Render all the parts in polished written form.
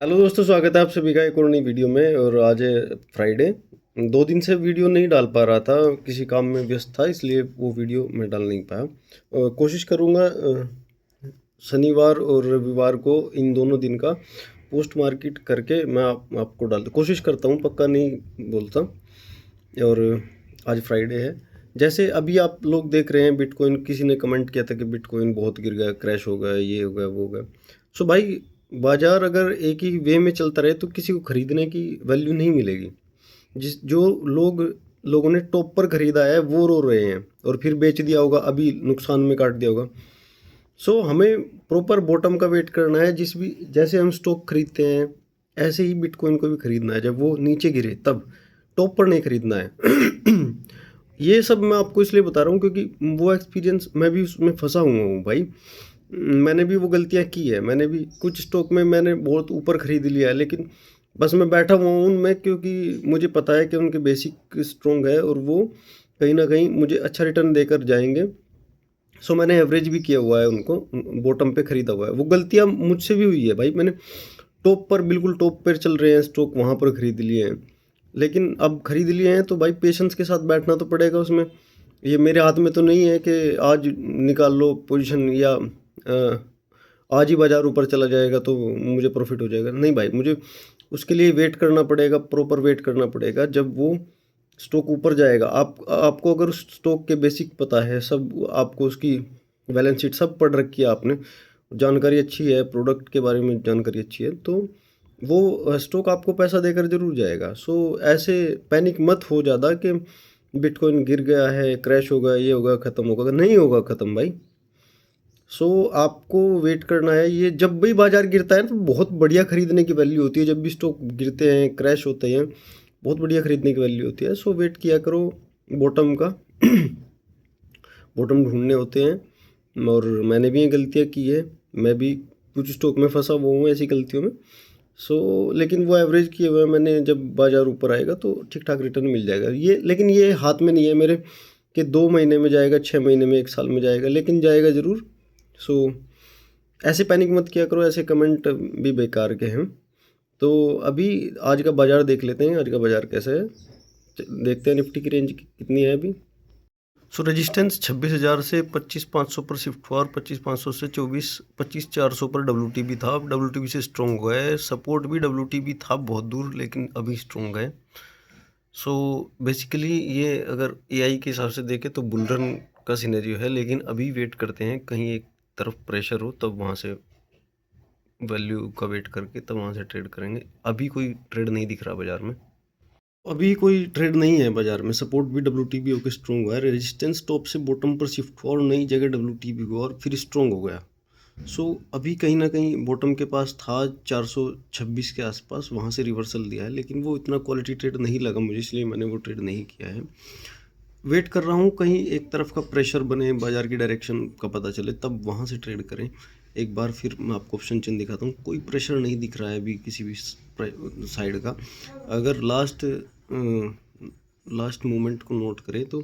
Hello दोस्तों, स्वागत है आप सभी का एक और नई वीडियो में। और आज है फ्राइडे। 2 दिन से वीडियो नहीं डाल पा रहा था, किसी काम में व्यस्त था, इसलिए वो वीडियो मैं डाल नहीं पाया। कोशिश करूँगा शनिवार और रविवार को इन दोनों दिन का पोस्ट मार्केट करके मैं आपको डाल कोशिश करता हूँ, पक्का नहीं बोलता। और आज फ्राइडे है। जैसे अभी आप लोग देख रहे हैं बिटकॉइन, किसी ने कमेंट किया था कि बिटकॉइन बहुत गिर गया, क्रैश हो गया, ये हो गया, वो हो गया। सो भाई, बाजार अगर एक ही वे में चलता रहे तो किसी को खरीदने की वैल्यू नहीं मिलेगी। जो लोगों ने टॉप पर खरीदा है वो रो रहे हैं और फिर बेच दिया होगा, अभी नुकसान में काट दिया होगा। सो हमें प्रॉपर बॉटम का वेट करना है। जिस भी जैसे हम स्टॉक खरीदते हैं ऐसे ही बिटकॉइन को भी खरीदना है, जब वो नीचे गिरे तब, टॉप पर नहीं खरीदना है। ये सब मैं आपको इसलिए बता रहा हूँ क्योंकि वो एक्सपीरियंस, मैं भी उसमें फंसा हुआ हूँ भाई। मैंने भी वो गलतियाँ की है। मैंने भी कुछ स्टॉक में मैंने बहुत ऊपर खरीद लिया है, लेकिन बस मैं बैठा हुआ हूँ उनमें क्योंकि मुझे पता है कि उनके बेसिक स्ट्रॉन्ग है और वो कहीं ना कहीं मुझे अच्छा रिटर्न देकर जाएंगे। सो मैंने एवरेज भी किया हुआ है उनको, बॉटम पे खरीदा हुआ है। वो गलतियाँ मुझसे भी हुई है भाई। मैंने टॉप पर, बिल्कुल टॉप पर चल रहे हैं स्टॉक, वहाँ पर खरीद लिए हैं। लेकिन अब खरीद लिए हैं तो भाई पेशेंस के साथ बैठना तो पड़ेगा उसमें। ये मेरे हाथ में तो नहीं है कि आज निकाल लो पोजीशन, या आज ही बाज़ार ऊपर चला जाएगा तो मुझे प्रॉफिट हो जाएगा। नहीं भाई, मुझे उसके लिए वेट करना पड़ेगा, प्रॉपर वेट करना पड़ेगा। जब वो स्टॉक ऊपर जाएगा, आपको अगर उस स्टॉक के बेसिक पता है सब, आपको उसकी बैलेंस शीट सब पढ़ रखी है आपने, जानकारी अच्छी है, प्रोडक्ट के बारे में जानकारी अच्छी है, तो वो स्टॉक आपको पैसा देकर ज़रूर जाएगा। सो ऐसे पैनिक मत हो ज़्यादा कि बिटकॉइन गिर गया है, क्रैश होगा, ये होगा, ख़त्म होगा। नहीं होगा ख़त्म भाई। सो आपको वेट करना है। ये जब भी बाज़ार गिरता है तो बहुत बढ़िया खरीदने की वैल्यू होती है। जब भी स्टॉक गिरते हैं, क्रैश होते हैं, बहुत बढ़िया खरीदने की वैल्यू होती है। सो वेट किया करो बॉटम का। बॉटम ढूंढने होते हैं। और मैंने भी ये गलतियाँ की है, मैं भी कुछ स्टॉक में फंसा हुआ हूँ ऐसी गलतियों में। सो लेकिन वो एवरेज किए हुए मैंने, जब बाज़ार ऊपर आएगा तो ठीक ठाक रिटर्न मिल जाएगा। ये लेकिन ये हाथ में नहीं है मेरे कि 2 महीने में जाएगा, 6 महीने में, 1 साल में जाएगा, लेकिन जाएगा ज़रूर। सो ऐसे पैनिक मत किया करो, ऐसे कमेंट भी बेकार के हैं। तो अभी आज का बाज़ार देख लेते हैं, आज का बाज़ार कैसा है। देखते हैं निफ्टी की रेंज कितनी है अभी। सो रेजिस्टेंस 26,000 से 25,500 पर शिफ्ट हुआ और 25,500 से 25,400 पर डब्ल्यूटीबी था। अब डब्ल्यूटीबी से स्ट्रॉन्ग हुआ है। सपोर्ट भी डब्ल्यूटीबी था बहुत दूर, लेकिन अभी स्ट्रॉन्ग है। सो बेसिकली ये अगर एआई के हिसाब से देखें तो बुल रन का सिनेरियो है, लेकिन अभी वेट करते हैं कहीं एक तरफ प्रेशर हो तब वहाँ से वैल्यू का वेट करके तब वहाँ से ट्रेड करेंगे। अभी कोई ट्रेड नहीं दिख रहा बाज़ार में, अभी कोई ट्रेड नहीं है बाजार में। सपोर्ट भी डब्ल्यूटीबी होकर स्ट्रॉन्ग हुआ है, रेजिस्टेंस टॉप से बॉटम पर शिफ्ट हुआ और नई जगह डब्ल्यूटीबी हुआ और फिर स्ट्रॉन्ग हो गया। सो अभी कहीं ना कहीं बॉटम के पास था 426 के आसपास, वहाँ से रिवर्सल दिया है, लेकिन वो इतना क्वालिटी ट्रेड नहीं लगा मुझे, इसलिए मैंने वो ट्रेड नहीं किया है। वेट कर रहा हूँ कहीं एक तरफ का प्रेशर बने, बाजार की डायरेक्शन का पता चले, तब वहाँ से ट्रेड करें। एक बार फिर मैं आपको ऑप्शन चिन्ह दिखाता हूँ। कोई प्रेशर नहीं दिख रहा है अभी किसी भी साइड का। अगर लास्ट मोमेंट को नोट करें तो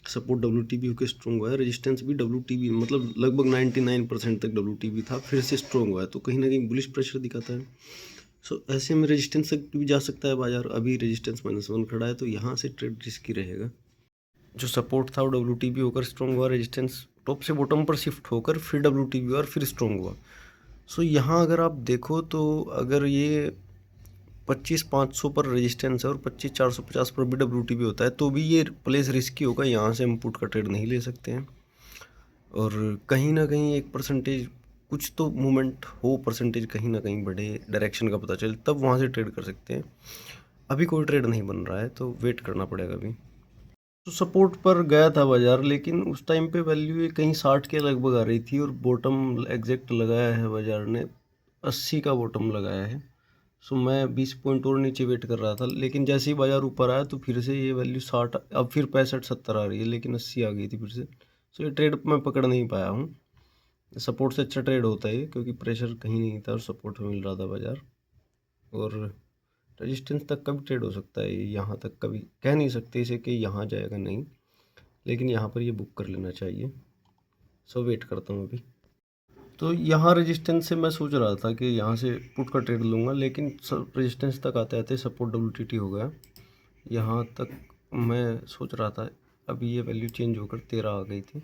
सपोर्ट डब्ल्यूटीबी होकर स्ट्रॉन्ग हुआ है, रेजिस्टेंस भी डब्ल्यूटीबी, मतलब लगभग 99% तक डब्ल्यूटीबी था, फिर से स्ट्रॉन्ग हुआ है, तो कहीं ना कहीं बुलिश प्रेशर दिखाता है। सो ऐसे में रेजिस्टेंस तक भी जा सकता है बाजार। अभी रेजिस्टेंस -1 खड़ा है, तो यहाँ से ट्रेड रिस्की रहेगा। जो सपोर्ट था वो डब्ल्यूटीबी होकर स्ट्रॉन्ग हुआ, रेजिस्टेंस टॉप से बॉटम पर शिफ्ट होकर फिर डब्ल्यूटीबी और फिर स्ट्रॉन्ग हुआ। सो यहाँ अगर आप देखो तो अगर ये 25,500 पर रेजिस्टेंस है और 25,450 पर भी डब्ल्यूटीबी होता है, तो भी ये प्लेस रिस्की होगा। यहाँ से हम पुट का ट्रेड नहीं ले सकते हैं। और कहीं ना कहीं 1% कुछ तो मूवमेंट हो, परसेंटेज कहीं ना कहीं बढ़े, डायरेक्शन का पता चले, तब वहाँ से ट्रेड कर सकते हैं। अभी कोई ट्रेड नहीं बन रहा है, तो वेट करना पड़ेगा अभी। तो सपोर्ट पर गया था बाजार, लेकिन उस टाइम पे वैल्यू कहीं 60 के लगभग आ रही थी और बॉटम एग्जैक्ट लगाया है बाजार ने, 80 का बॉटम लगाया है। सो मैं 20 पॉइंट और नीचे वेट कर रहा था, लेकिन जैसे ही बाजार ऊपर आया तो फिर से ये वैल्यू 60, अब फिर 65-70 आ रही है, लेकिन 80 आ गई थी फिर से। सो ये ट्रेड मैं पकड़ नहीं पाया हूँ। सपोर्ट से अच्छा ट्रेड होता है क्योंकि प्रेशर कहीं नहीं था और सपोर्ट में मिल रहा था बाजार। और रेजिस्टेंस तक का भी ट्रेड हो सकता है, यहाँ तक का भी कह नहीं सकते इसे कि यहाँ जाएगा नहीं, लेकिन यहाँ पर ये बुक कर लेना चाहिए। सो वेट करता हूँ अभी। तो यहाँ रेजिस्टेंस से मैं सोच रहा था कि यहाँ से पुट का ट्रेड लूँगा, लेकिन सब रेजिस्टेंस तक आते आते सपोर्ट WTT हो गया। यहाँ तक मैं सोच रहा था, अभी ये वैल्यू चेंज होकर 13 आ गई थी,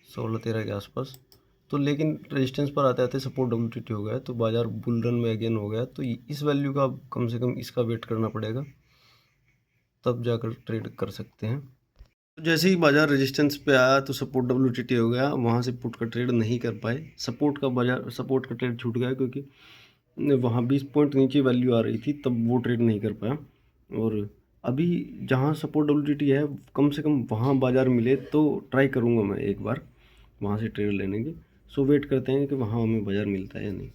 16-13 के आसपास। तो लेकिन रेजिस्टेंस पर आते आते सपोर्ट WTT हो गया, तो बाज़ार बुल रन में अगेन हो गया। तो इस वैल्यू का कम से कम इसका वेट करना पड़ेगा, तब जाकर ट्रेड कर सकते हैं। तो जैसे ही बाज़ार रेजिस्टेंस पे आया तो सपोर्ट WTT हो गया, वहाँ से पुट का ट्रेड नहीं कर पाए। सपोर्ट का ट्रेड छूट गया, क्योंकि वहाँ 20 पॉइंट नीचे वैल्यू आ रही थी, तब वो ट्रेड नहीं कर पाया। और अभी जहाँ सपोर्ट WTT है, कम से कम वहाँ बाज़ार मिले तो ट्राई करूँगा मैं एक बार वहाँ से ट्रेड लेने की। सो वेट करते हैं कि वहाँ हमें बाज़ार मिलता है या नहीं।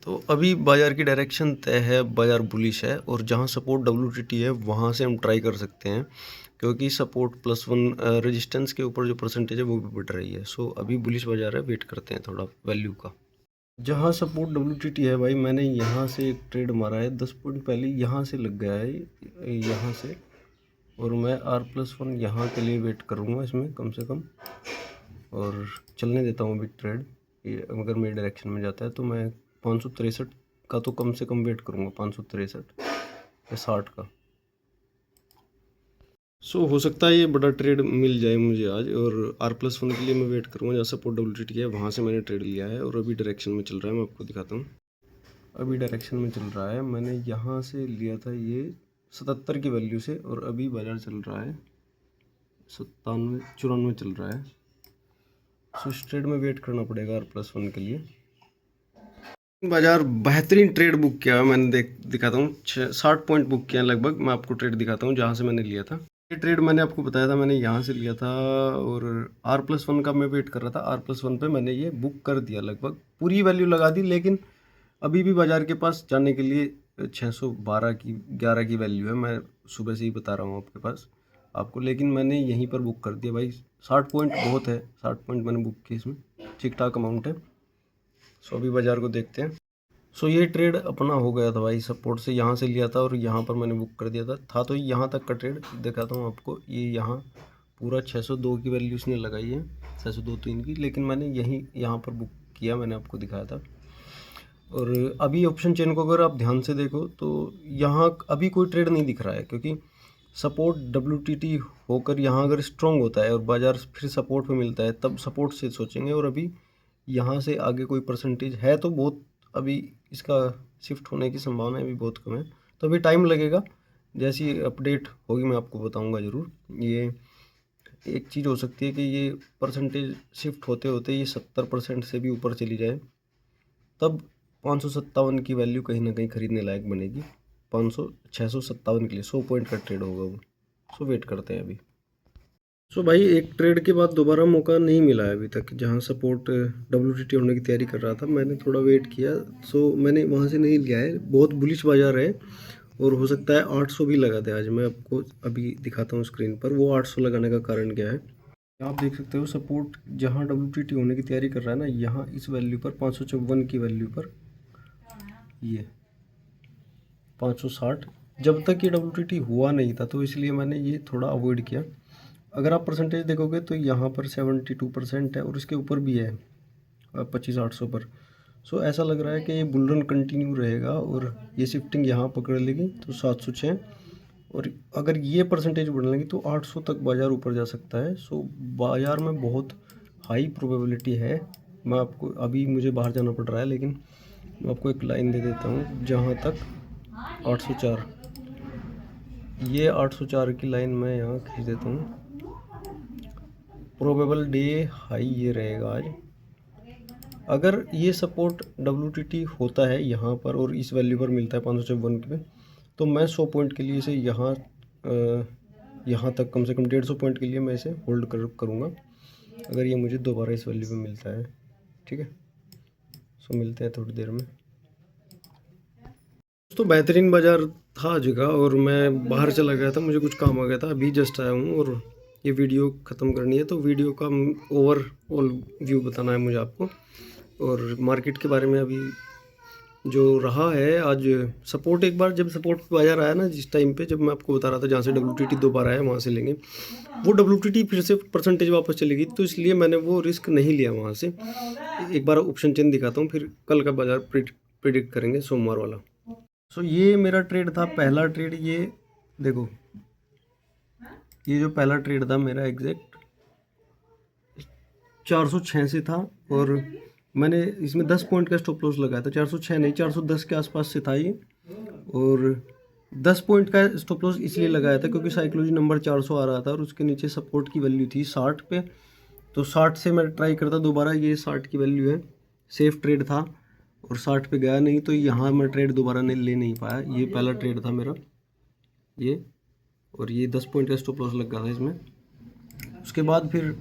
तो अभी बाज़ार की डायरेक्शन तय है, बाज़ार बुलिश है, और जहाँ सपोर्ट WTT है वहाँ से हम ट्राई कर सकते हैं, क्योंकि सपोर्ट +1 रेजिस्टेंस के ऊपर जो परसेंटेज है वो भी बढ़ रही है। सो अभी बुलिश बाज़ार है, वेट करते हैं थोड़ा वैल्यू का। जहाँ सपोर्ट WTT है भाई, मैंने यहाँ से एक ट्रेड मारा है, 10 पॉइंट पहले यहाँ से लग गया है, यहाँ से, और मैं R+1 यहाँ के लिए वेट करूँगा इसमें कम से कम, और चलने देता हूँ अभी ट्रेड। ये अगर मेरी डायरेक्शन में जाता है तो मैं 563 का तो कम से कम वेट करूँगा, 563 या 60 का। सो हो सकता है ये बड़ा ट्रेड मिल जाए मुझे आज, और R+1 के लिए मैं वेट करूँगा। जहाँ सपोर्ट WTT है वहाँ से मैंने ट्रेड लिया है, और अभी डायरेक्शन में चल रहा है, मैं आपको दिखाता हूँ। अभी डायरेक्शन में चल रहा है, मैंने यहाँ से लिया था ये 77 की वैल्यू से, और अभी बाज़ार चल रहा है 97-94 चल रहा है। सो इस ट्रेड में वेट करना पड़ेगा R+1 के लिए। बाज़ार बेहतरीन ट्रेड बुक किया है मैंने, दिखाता हूँ। 60 पॉइंट बुक किया लगभग। मैं आपको ट्रेड दिखाता हूँ जहाँ से मैंने लिया था। ये ट्रेड मैंने आपको बताया था, मैंने यहाँ से लिया था, और R+1 का मैं वेट कर रहा था। R+1 पे मैंने ये बुक कर दिया, लगभग पूरी वैल्यू लगा दी, लेकिन अभी भी बाज़ार के पास जाने के लिए 611 की वैल्यू है। मैं सुबह से ही बता रहा हूँ आपको, लेकिन मैंने यहीं पर बुक कर दिया भाई। 60 पॉइंट बहुत है, 60 पॉइंट मैंने बुक किए, इसमें ठीक ठाक अमाउंट है। सो अभी बाज़ार को देखते हैं। सो ये ट्रेड अपना हो गया था भाई, सपोर्ट से यहाँ से लिया था और यहाँ पर मैंने बुक कर दिया था तो यहाँ तक का ट्रेड दिखाता हूँ आपको। ये यहाँ पूरा 602 की वैल्यू इसने लगाई है, 602-3 की, लेकिन मैंने यहाँ पर बुक किया, मैंने आपको दिखाया था। और अभी ऑप्शन चेन को अगर आप ध्यान से देखो तो यहाँ अभी कोई ट्रेड नहीं दिख रहा है, क्योंकि सपोर्ट WTT होकर यहाँ अगर स्ट्रॉन्ग होता है और बाज़ार फिर सपोर्ट पे मिलता है, तब सपोर्ट से सोचेंगे। और अभी यहाँ से आगे कोई परसेंटेज है तो बहुत, अभी इसका शिफ्ट होने की संभावना भी बहुत कम है, तो अभी टाइम लगेगा। जैसी अपडेट होगी मैं आपको बताऊंगा ज़रूर। ये एक चीज़ हो सकती है कि ये परसेंटेज शिफ्ट होते होते ये 70% से भी ऊपर चली जाए, तब 557 की वैल्यू कहीं ना कहीं ख़रीदने लायक बनेगी। 657 के लिए 100 पॉइंट का ट्रेड होगा वो। सो वेट करते हैं अभी। सो भाई एक ट्रेड के बाद दोबारा मौका नहीं मिला है अभी तक, जहां सपोर्ट WTT होने की तैयारी कर रहा था। मैंने थोड़ा वेट किया, सो मैंने वहां से नहीं लिया है। बहुत बुलिश बाजार है, और हो सकता है 800 भी लगा दे आज। मैं आपको अभी दिखाता हूँ स्क्रीन पर वो 800 लगाने का कारण क्या है। आप देख सकते हो सपोर्ट जहाँ WTT होने की तैयारी कर रहा है ना, यहाँ इस वैल्यू पर 554 की वैल्यू पर ये 560, जब तक ये WTT हुआ नहीं था, तो इसलिए मैंने ये थोड़ा अवॉइड किया। अगर आप परसेंटेज देखोगे तो यहाँ पर 72% है, और इसके ऊपर भी है 25,800 पर। सो ऐसा लग रहा है कि ये बुल रन कंटिन्यू रहेगा, और ये शिफ्टिंग यहाँ पकड़ लेगी तो 706, और अगर ये परसेंटेज बढ़ लेंगी तो 800 तक बाज़ार ऊपर जा सकता है। सो बाज़ार में बहुत हाई प्रोबेबिलिटी है। मैं आपको, अभी मुझे बाहर जाना पड़ रहा है, लेकिन मैं आपको एक लाइन दे देता हूँ जहाँ तक 804, ये 804 की लाइन मैं यहाँ खींच देता हूँ। प्रोबेबल डे हाई ये रहेगा आज। अगर ये सपोर्ट WTT होता है यहाँ पर और इस वैल्यू पर मिलता है 554 पे, तो मैं 100 पॉइंट के लिए इसे यहाँ तक कम से कम 150 पॉइंट के लिए मैं इसे होल्ड करूँगा, अगर ये मुझे दोबारा इस वैल्यू पे मिलता है। ठीक है, सो मिलते हैं थोड़ी देर में। तो बेहतरीन बाज़ार था जगह, और मैं बाहर चला गया था, मुझे कुछ काम आ गया था, अभी जस्ट आया हूँ, और ये वीडियो ख़त्म करनी है। तो वीडियो का ओवरऑल व्यू बताना है मुझे आपको, और मार्केट के बारे में अभी जो रहा है आज सपोर्ट, एक बार जब सपोर्ट बाजार आया ना, जिस टाइम पे जब मैं आपको बता रहा था जहाँ से WTT दोबारा आया वहाँ से लेंगे, वो WTT फिर से परसेंटेज वापस चलेगी, तो इसलिए मैंने वो रिस्क नहीं लिया वहाँ से। एक बार ऑप्शन चेन दिखाता हूँ, फिर कल का बाजार प्रिडिक्ट करेंगे सोमवार वाला। सो ये मेरा ट्रेड था, पहला ट्रेड। ये देखो, ये जो पहला ट्रेड था मेरा एग्जैक्ट 406 से था, और मैंने इसमें 10 पॉइंट का स्टॉप लॉस लगाया था। 406 नहीं, 410 के आसपास से था ये, और 10 पॉइंट का स्टॉप लॉस इसलिए लगाया था क्योंकि साइकोलॉजी नंबर 400 आ रहा था और उसके नीचे सपोर्ट की वैल्यू थी 60 पे, तो 60 से मैं ट्राई करता दोबारा। ये 60 की वैल्यू है, सेफ ट्रेड था और 60 पे गया नहीं, तो यहाँ मैं ट्रेड दोबारा ले नहीं पाया। ये पहला ट्रेड था मेरा ये, और ये 10 पॉइंट का स्टॉप लॉस लग गया था इसमें। उसके बाद फिर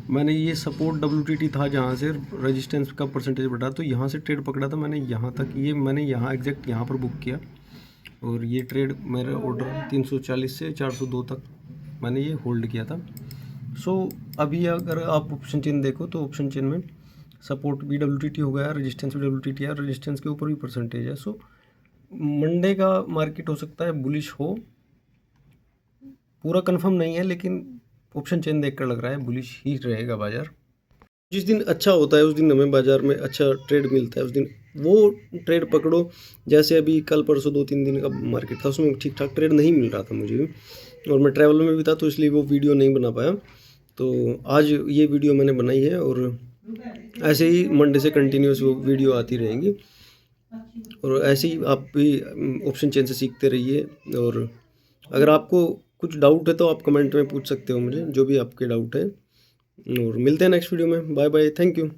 मैंने ये सपोर्ट WTT था जहाँ से रेजिस्टेंस का परसेंटेज बढ़ा, तो यहाँ से ट्रेड पकड़ा था मैंने यहाँ तक। ये मैंने यहाँ एग्जैक्ट यहाँ पर बुक किया, और ये ट्रेड मेरा ऑर्डर 340 से 402 तक मैंने ये होल्ड किया था। सो अभी अगर आप ऑप्शन चेन देखो तो ऑप्शन चेन में सपोर्ट भी WTT हो गया, रेजिस्टेंस भी WTT है, रेजिस्टेंस के ऊपर भी परसेंटेज है। सो मंडे का मार्केट हो सकता है बुलिश हो, पूरा कंफर्म नहीं है, लेकिन ऑप्शन चेन देखकर लग रहा है बुलिश ही रहेगा बाजार। जिस दिन अच्छा होता है उस दिन हमें बाजार में अच्छा ट्रेड मिलता है, उस दिन वो ट्रेड पकड़ो। जैसे अभी कल परसों 2-3 दिन का मार्केट था, उसमें ठीक ठाक ट्रेड नहीं मिल रहा था मुझे भी, और मैं ट्रैवल में भी था, तो इसलिए वो वीडियो नहीं बना पाया। तो आज ये वीडियो मैंने बनाई है, और ऐसे ही मंडे से कंटिन्यूस वो वीडियो आती रहेंगी, और ऐसे ही आप भी ऑप्शन चेन से सीखते रहिए। और अगर आपको कुछ डाउट है तो आप कमेंट में पूछ सकते हो मुझे, जो भी आपके डाउट है। और मिलते हैं नेक्स्ट वीडियो में। Bye bye, thank you.